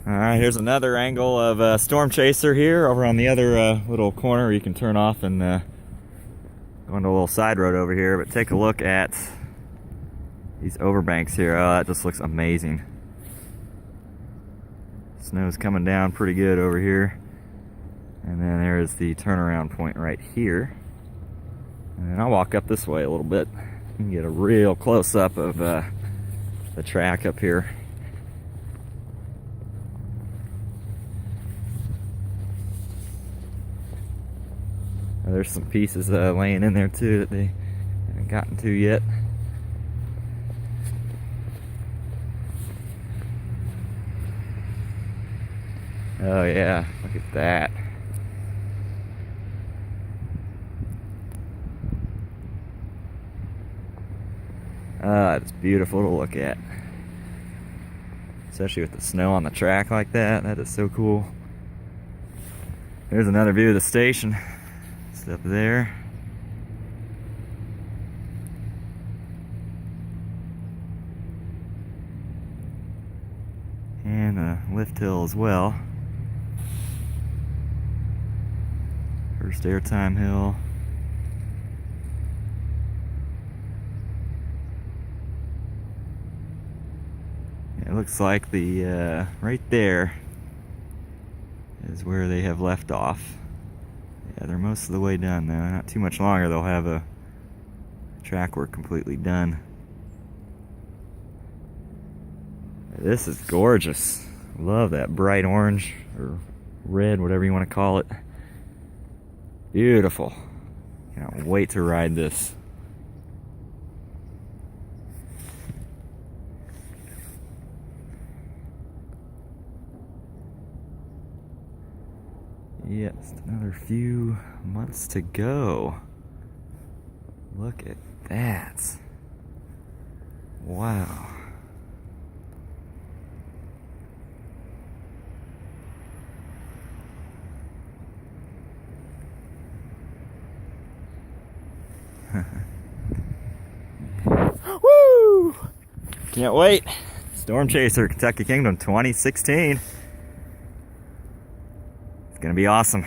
Alright, here's another angle of Storm Chaser here over on the other little corner where you can turn off and go into a little side road over here. But take a look at these overbanks here. Oh, that just looks amazing. Snow's coming down pretty good over here. And then there's the turnaround point right here. And then I'll walk up this way a little bit. You can get a real close-up of the track up here. There's some pieces laying in there too that they haven't gotten to yet. Oh yeah, look at that. It's beautiful to look at. Especially with the snow on the track like that. That is so cool. There's another view of the station. It's up there. And a lift hill as well. First airtime hill. It looks like the right there is where they have left off. Yeah, they're most of the way done now. Not too much longer, they'll have a track work completely done. This is gorgeous. Love that bright orange or red, whatever you want to call it. Beautiful. Can't wait to ride this. Yeah, just another few months to go. Look at that. Wow. Woo! Can't wait. Storm Chaser, Kentucky Kingdom 2016. It's gonna be awesome.